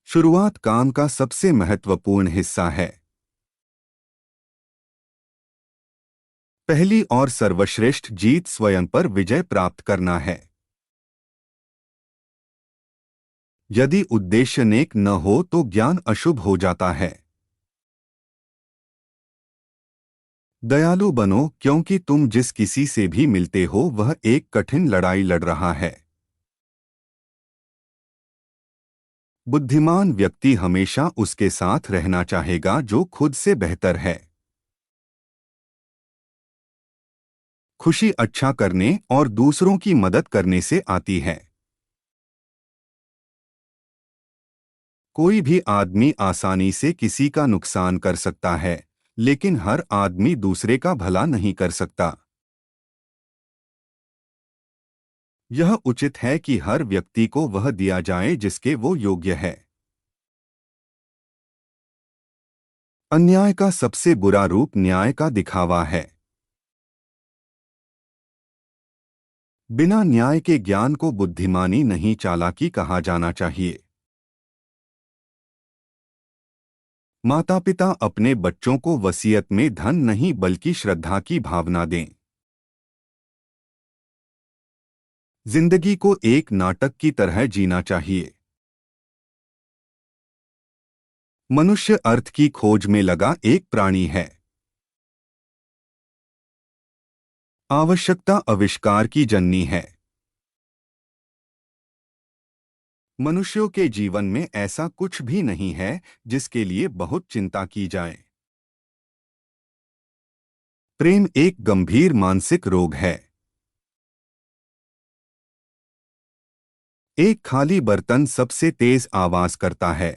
शुरुआत काम का सबसे महत्वपूर्ण हिस्सा है। पहली और सर्वश्रेष्ठ जीत स्वयं पर विजय प्राप्त करना है। यदि उद्देश्य नेक न हो तो ज्ञान अशुभ हो जाता है। दयालु बनो क्योंकि तुम जिस किसी से भी मिलते हो वह एक कठिन लड़ाई लड़ रहा है। बुद्धिमान व्यक्ति हमेशा उसके साथ रहना चाहेगा जो खुद से बेहतर है। खुशी अच्छा करने और दूसरों की मदद करने से आती है। कोई भी आदमी आसानी से किसी का नुकसान कर सकता है, लेकिन हर आदमी दूसरे का भला नहीं कर सकता। यह उचित है कि हर व्यक्ति को वह दिया जाए जिसके वो योग्य है। अन्याय का सबसे बुरा रूप न्याय का दिखावा है। बिना न्याय के ज्ञान को बुद्धिमानी नहीं चालाकी कहा जाना चाहिए। माता पिता अपने बच्चों को वसीयत में धन नहीं बल्कि श्रद्धा की भावना दें। जिंदगी को एक नाटक की तरह जीना चाहिए। मनुष्य अर्थ की खोज में लगा एक प्राणी है। आवश्यकता आविष्कार की जननी है। मनुष्यों के जीवन में ऐसा कुछ भी नहीं है जिसके लिए बहुत चिंता की जाए। प्रेम एक गंभीर मानसिक रोग है। एक खाली बर्तन सबसे तेज आवाज करता है,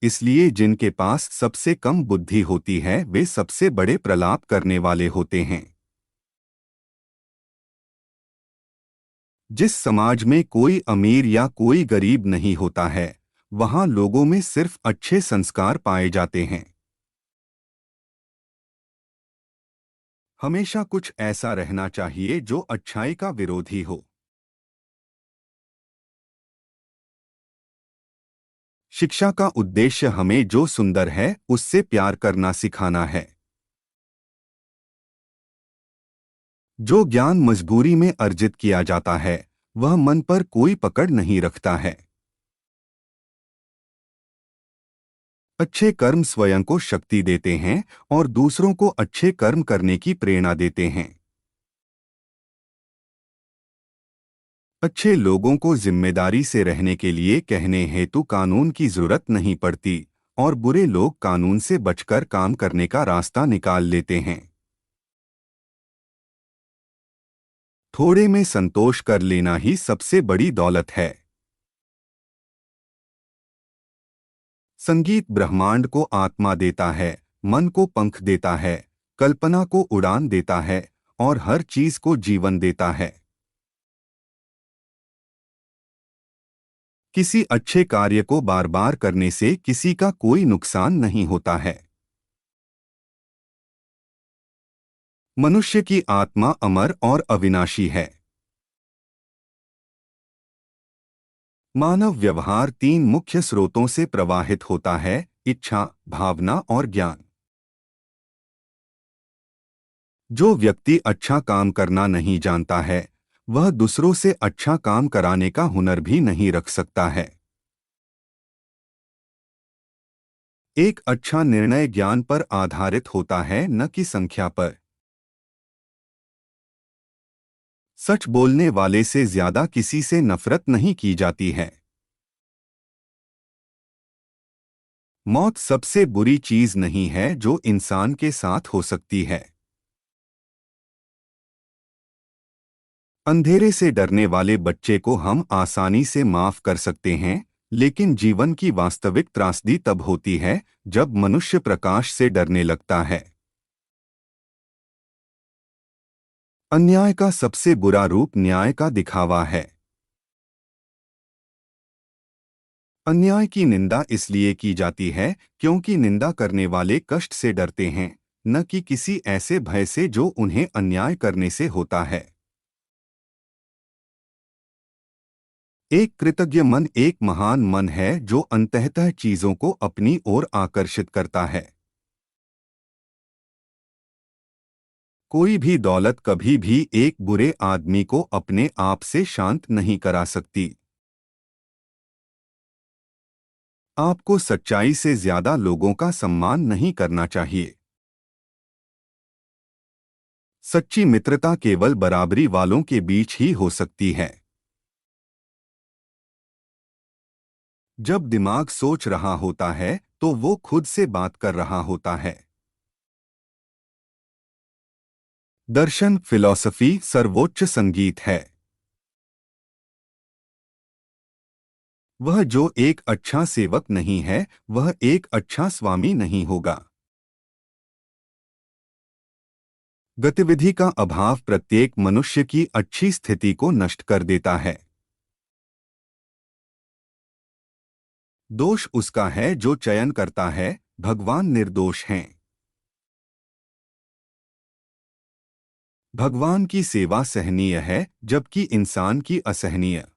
इसलिए जिनके पास सबसे कम बुद्धि होती है वे सबसे बड़े प्रलाप करने वाले होते हैं। जिस समाज में कोई अमीर या कोई गरीब नहीं होता है, वहां लोगों में सिर्फ अच्छे संस्कार पाए जाते हैं। हमेशा कुछ ऐसा रहना चाहिए जो अच्छाई का विरोधी हो। शिक्षा का उद्देश्य हमें जो सुंदर है उससे प्यार करना सिखाना है। जो ज्ञान मजबूरी में अर्जित किया जाता है वह मन पर कोई पकड़ नहीं रखता है। अच्छे कर्म स्वयं को शक्ति देते हैं और दूसरों को अच्छे कर्म करने की प्रेरणा देते हैं। अच्छे लोगों को जिम्मेदारी से रहने के लिए कहने हेतु कानून की जरूरत नहीं पड़ती और बुरे लोग कानून से बचकर काम करने का रास्ता निकाल लेते हैं। थोड़े में संतोष कर लेना ही सबसे बड़ी दौलत है। संगीत ब्रह्मांड को आत्मा देता है, मन को पंख देता है, कल्पना को उड़ान देता है और हर चीज को जीवन देता है। किसी अच्छे कार्य को बार बार करने से किसी का कोई नुकसान नहीं होता है। मनुष्य की आत्मा अमर और अविनाशी है। मानव व्यवहार तीन मुख्य स्रोतों से प्रवाहित होता है: इच्छा, भावना और ज्ञान। जो व्यक्ति अच्छा काम करना नहीं जानता है वह दूसरों से अच्छा काम कराने का हुनर भी नहीं रख सकता है। एक अच्छा निर्णय ज्ञान पर आधारित होता है न कि संख्या पर। सच बोलने वाले से ज्यादा किसी से नफरत नहीं की जाती है। मौत सबसे बुरी चीज नहीं है जो इंसान के साथ हो सकती है। अंधेरे से डरने वाले बच्चे को हम आसानी से माफ कर सकते हैं, लेकिन जीवन की वास्तविक त्रासदी तब होती है जब मनुष्य प्रकाश से डरने लगता है। अन्याय का सबसे बुरा रूप न्याय का दिखावा है। अन्याय की निंदा इसलिए की जाती है क्योंकि निंदा करने वाले कष्ट से डरते हैं, न कि किसी ऐसे भय से जो उन्हें अन्याय करने से होता है। एक कृतज्ञ मन एक महान मन है जो अंततः चीजों को अपनी ओर आकर्षित करता है। कोई भी दौलत कभी भी एक बुरे आदमी को अपने आप से शांत नहीं करा सकती। आपको सच्चाई से ज्यादा लोगों का सम्मान नहीं करना चाहिए। सच्ची मित्रता केवल बराबरी वालों के बीच ही हो सकती है। जब दिमाग सोच रहा होता है तो वो खुद से बात कर रहा होता है। दर्शन फिलॉसफी सर्वोच्च संगीत है। वह जो एक अच्छा सेवक नहीं है वह एक अच्छा स्वामी नहीं होगा। गतिविधि का अभाव प्रत्येक मनुष्य की अच्छी स्थिति को नष्ट कर देता है। दोष उसका है जो चयन करता है, भगवान निर्दोष हैं। भगवान की सेवा सहनीय है जबकि इंसान की असहनीय।